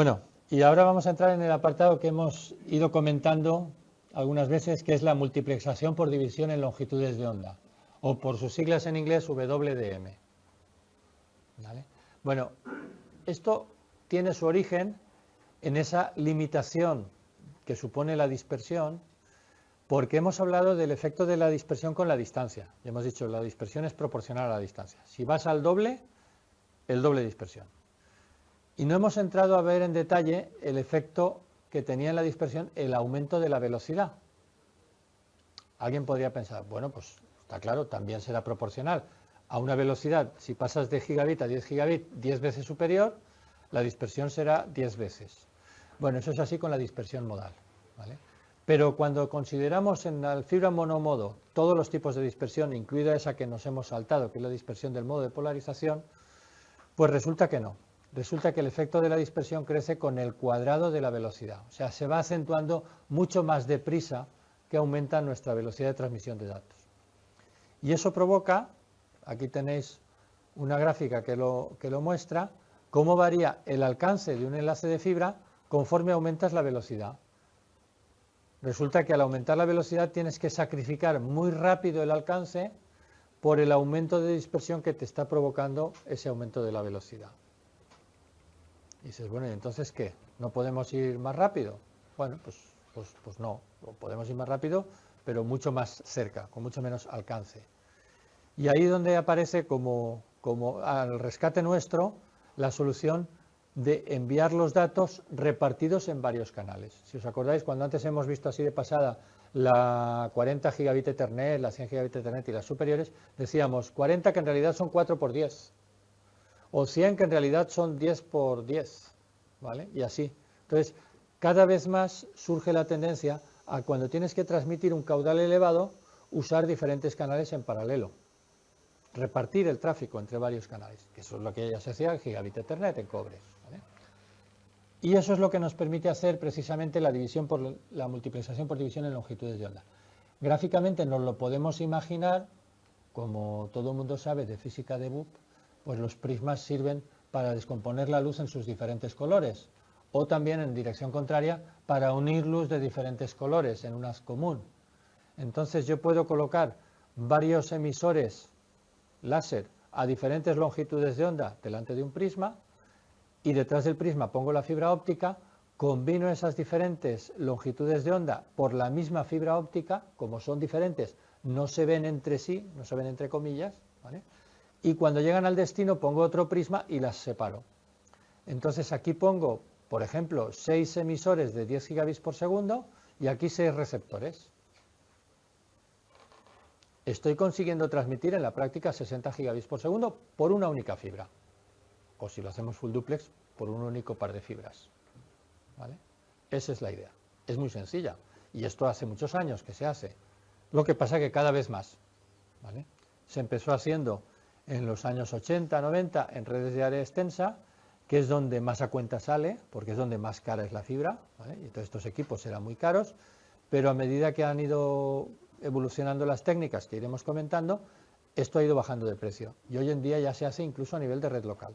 Bueno, y ahora vamos a entrar en el apartado que hemos ido comentando algunas veces, que es la multiplexación por división en longitudes de onda, o por sus siglas en inglés WDM. ¿Vale? Bueno, esto tiene su origen en esa limitación que supone la dispersión, porque hemos hablado del efecto de la dispersión con la distancia. Y hemos dicho, la dispersión es proporcional a la distancia. Si vas al doble, el doble de dispersión. Y no hemos entrado a ver en detalle el efecto que tenía en la dispersión el aumento de la velocidad. Alguien podría pensar, bueno, pues está claro, también será proporcional a una velocidad. Si pasas de gigabit a 10 gigabit 10 veces superior, la dispersión será 10 veces. Bueno, eso es así con la dispersión modal, ¿vale? Pero cuando consideramos en la fibra monomodo todos los tipos de dispersión, incluida esa que nos hemos saltado, que es la dispersión del modo de polarización, pues resulta que no. Resulta que el efecto de la dispersión crece con el cuadrado de la velocidad. O sea, se va acentuando mucho más deprisa que aumenta nuestra velocidad de transmisión de datos. Y eso provoca, aquí tenéis una gráfica que lo muestra, cómo varía el alcance de un enlace de fibra conforme aumentas la velocidad. Resulta que al aumentar la velocidad tienes que sacrificar muy rápido el alcance por el aumento de dispersión que te está provocando ese aumento de la velocidad. Y dices, bueno, ¿y entonces qué? ¿No podemos ir más rápido? Bueno, pues no, podemos ir más rápido, pero mucho más cerca, con mucho menos alcance. Y ahí es donde aparece como al rescate nuestro la solución de enviar los datos repartidos en varios canales. Si os acordáis, cuando antes hemos visto así de pasada la 40 gigabit Ethernet, la 100 gigabit Ethernet y las superiores, decíamos 40 que en realidad son 4 por 10, o 100 que en realidad son 10 por 10, ¿vale? Y así. Entonces, cada vez más surge la tendencia a cuando tienes que transmitir un caudal elevado, usar diferentes canales en paralelo. Repartir el tráfico entre varios canales, que eso es lo que ya se hacía en gigabit Ethernet en cobre, ¿vale? Y eso es lo que nos permite hacer precisamente la división por la multiplexación por división en longitudes de onda. Gráficamente nos lo podemos imaginar, como todo el mundo sabe de física de Boop, pues los prismas sirven para descomponer la luz en sus diferentes colores, o también en dirección contraria para unir luz de diferentes colores en un haz común. Entonces yo puedo colocar varios emisores láser a diferentes longitudes de onda delante de un prisma, y detrás del prisma pongo la fibra óptica, combino esas diferentes longitudes de onda por la misma fibra óptica, como son diferentes, no se ven entre sí, no se ven entre comillas, ¿vale? Y cuando llegan al destino pongo otro prisma y las separo. Entonces aquí pongo, por ejemplo, 6 emisores de 10 gigabits por segundo y aquí 6 receptores. Estoy consiguiendo transmitir en la práctica 60 gigabits por segundo por una única fibra. O si lo hacemos full duplex, por un único par de fibras, ¿vale? Esa es la idea. Es muy sencilla. Y esto hace muchos años que se hace. Lo que pasa que cada vez más, ¿vale? Se empezó haciendo en los años 80, 90 en redes de área extensa, que es donde más a cuenta sale, porque es donde más cara es la fibra, ¿vale? Y todos estos equipos eran muy caros, pero a medida que han ido evolucionando las técnicas que iremos comentando, esto ha ido bajando de precio. Y hoy en día ya se hace incluso a nivel de red local.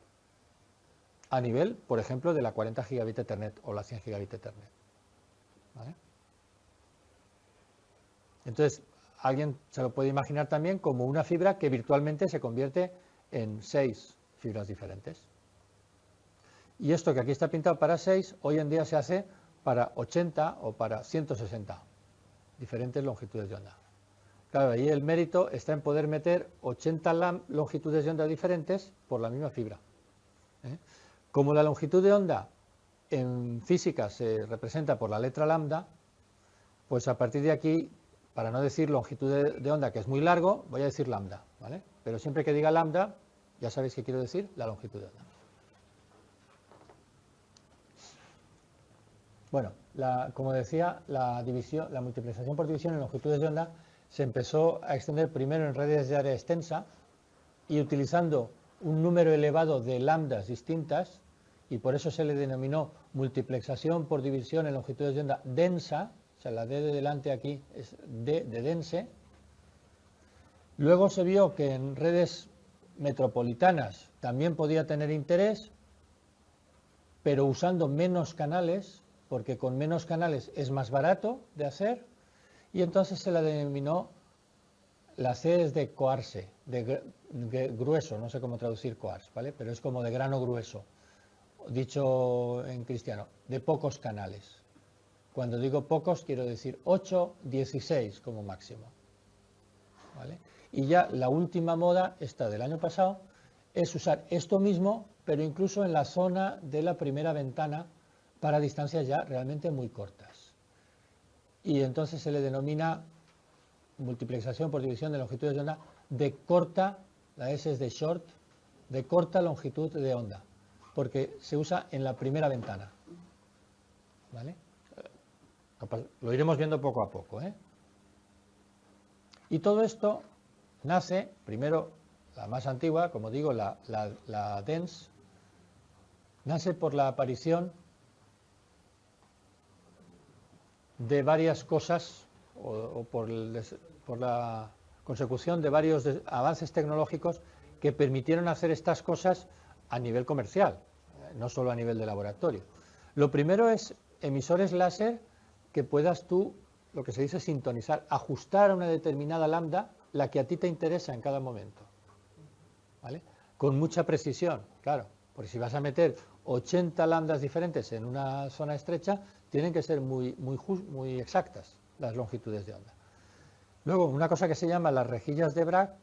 A nivel, por ejemplo, de la 40 gigabit Ethernet o la 100 gigabit Ethernet, ¿vale? Entonces, alguien se lo puede imaginar también como una fibra que virtualmente se convierte en 6 fibras diferentes. Y esto que aquí está pintado para 6, hoy en día se hace para 80 o para 160 diferentes longitudes de onda. Claro, ahí el mérito está en poder meter 80 longitudes de onda diferentes por la misma fibra, ¿eh? Como la longitud de onda en física se representa por la letra lambda, pues a partir de aquí, para no decir longitud de onda, que es muy largo, voy a decir lambda, ¿vale? Pero siempre que diga lambda, ya sabéis qué quiero decir, la longitud de onda. Bueno, como decía, la multiplicación por división en longitudes de onda se empezó a extender primero en redes de área extensa y utilizando un número elevado de lambdas distintas, y por eso se le denominó multiplexación por división en longitudes de onda densa, o sea, la D de delante aquí es D de dense. Luego se vio que en redes metropolitanas también podía tener interés, pero usando menos canales, porque con menos canales es más barato de hacer, y entonces se la denominó, la C es de coarse, de grueso, no sé cómo traducir coarse, ¿vale? Pero es como de grano grueso, dicho en cristiano, de pocos canales. Cuando digo pocos quiero decir 8, 16 como máximo, ¿vale? Y ya la última moda, esta del año pasado, es usar esto mismo, pero incluso en la zona de la primera ventana para distancias ya realmente muy cortas. Y entonces se le denomina multiplexación por división de longitudes de onda de corta, la S es de short, de corta longitud de onda, porque se usa en la primera ventana, ¿vale? Lo iremos viendo poco a poco, ¿eh? Y todo esto nace, primero, la más antigua, como digo, la DENS, nace por la aparición de varias cosas o por la consecución de varios avances tecnológicos que permitieron hacer estas cosas a nivel comercial, no solo a nivel de laboratorio. Lo primero es emisores láser que puedas tú, lo que se dice sintonizar, ajustar a una determinada lambda la que a ti te interesa en cada momento, ¿vale? Con mucha precisión, claro, porque si vas a meter 80 lambdas diferentes en una zona estrecha, tienen que ser muy exactas las longitudes de onda. Luego, una cosa que se llama las rejillas de Bragg,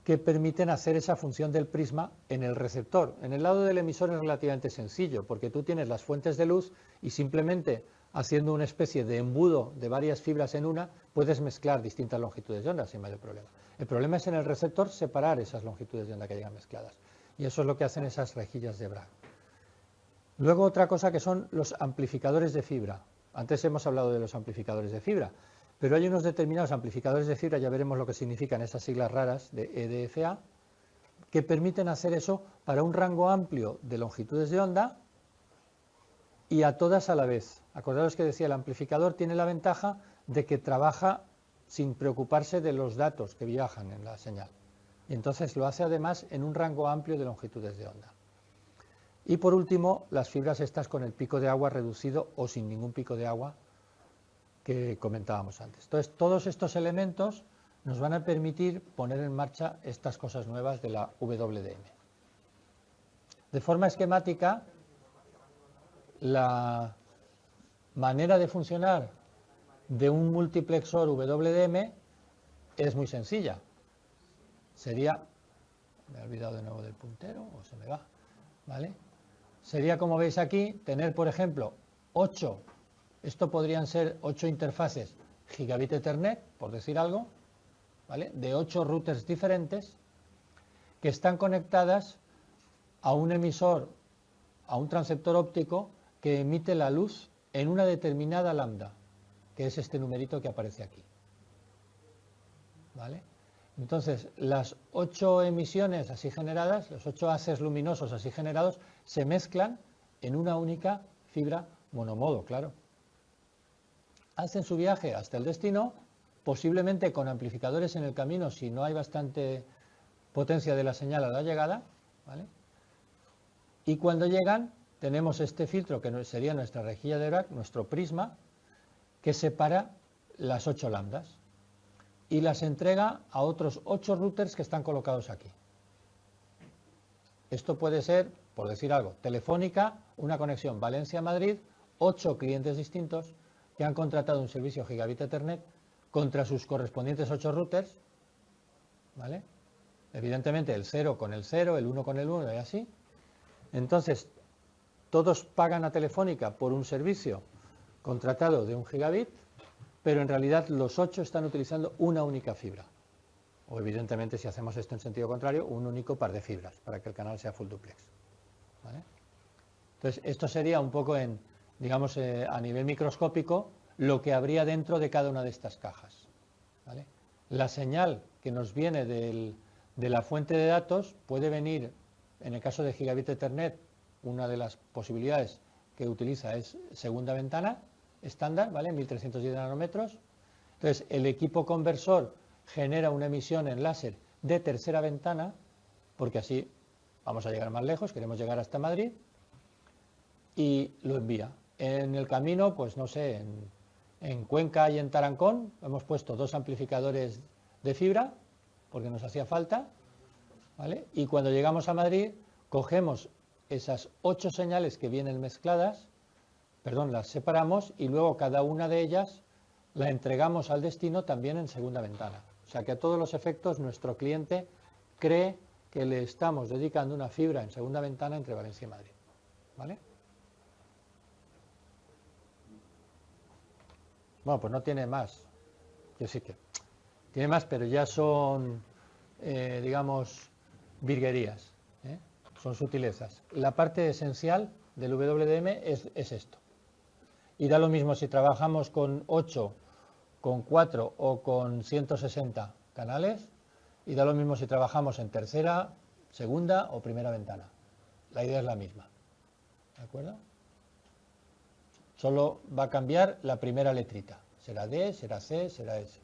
que permiten hacer esa función del prisma en el receptor. En el lado del emisor es relativamente sencillo, porque tú tienes las fuentes de luz y simplemente haciendo una especie de embudo de varias fibras en una, puedes mezclar distintas longitudes de onda sin mayor problema. El problema es en el receptor separar esas longitudes de onda que llegan mezcladas. Y eso es lo que hacen esas rejillas de Bragg. Luego otra cosa que son los amplificadores de fibra. Antes hemos hablado de los amplificadores de fibra, pero hay unos determinados amplificadores de fibra, ya veremos lo que significan esas siglas raras de EDFA, que permiten hacer eso para un rango amplio de longitudes de onda y a todas a la vez. Acordaros que decía, el amplificador tiene la ventaja de que trabaja sin preocuparse de los datos que viajan en la señal. Y entonces lo hace además en un rango amplio de longitudes de onda. Y por último, las fibras estas con el pico de agua reducido o sin ningún pico de agua que comentábamos antes. Entonces, todos estos elementos nos van a permitir poner en marcha estas cosas nuevas de la WDM. De forma esquemática, la manera de funcionar de un multiplexor WDM es muy sencilla. Sería, me he olvidado de nuevo del puntero o se me va, ¿vale? Sería, como veis aquí, tener, por ejemplo, 8, esto podrían ser 8 interfaces gigabit Ethernet, por decir algo, ¿vale? De 8 routers diferentes que están conectadas a un emisor, a un transceptor óptico que emite la luz en una determinada lambda, que es este numerito que aparece aquí, ¿vale? Entonces, las 8 emisiones así generadas, los 8 haces luminosos así generados, se mezclan en una única fibra monomodo, claro. Hacen su viaje hasta el destino, posiblemente con amplificadores en el camino si no hay bastante potencia de la señal a la llegada, ¿vale? Y cuando llegan, tenemos este filtro que sería nuestra rejilla de Bragg, nuestro prisma, que separa las 8 lambdas y las entrega a otros 8 routers que están colocados aquí. Esto puede ser, por decir algo, Telefónica, una conexión Valencia-Madrid, 8 clientes distintos que han contratado un servicio gigabit Ethernet contra sus correspondientes 8 routers, ¿vale? Evidentemente el 0 con el 0, el 1 con el 1 y así. Entonces, todos pagan a Telefónica por un servicio contratado de 1 gigabit, pero en realidad los 8 están utilizando una única fibra. O evidentemente, si hacemos esto en sentido contrario, un único par de fibras para que el canal sea full duplex, ¿vale? Entonces, esto sería un poco digamos, a nivel microscópico, lo que habría dentro de cada una de estas cajas, ¿vale? La señal que nos viene de la fuente de datos puede venir, en el caso de gigabit Ethernet, una de las posibilidades que utiliza es segunda ventana, estándar, ¿vale? 1310 nanómetros. Entonces, el equipo conversor genera una emisión en láser de tercera ventana, porque así vamos a llegar más lejos, queremos llegar hasta Madrid. y lo envía. En el camino, pues no sé, en Cuenca y en Tarancón hemos puesto 2 amplificadores de fibra, porque nos hacía falta, ¿vale? Y cuando llegamos a Madrid, cogemos esas 8 señales que vienen mezcladas, las separamos y luego cada una de ellas la entregamos al destino también en segunda ventana. O sea que a todos los efectos nuestro cliente cree que le estamos dedicando una fibra en segunda ventana entre Valencia y Madrid, ¿vale? Bueno, pues no tiene más. Yo sí que tiene más, pero ya son, digamos, virguerías, ¿eh? Son sutilezas. La parte esencial del WDM es esto. Y da lo mismo si trabajamos con 8, con 4 o con 160 canales, y da lo mismo si trabajamos en tercera, segunda o primera ventana. La idea es la misma. ¿De acuerdo? Solo va a cambiar la primera letrita. Será D, será C, será S.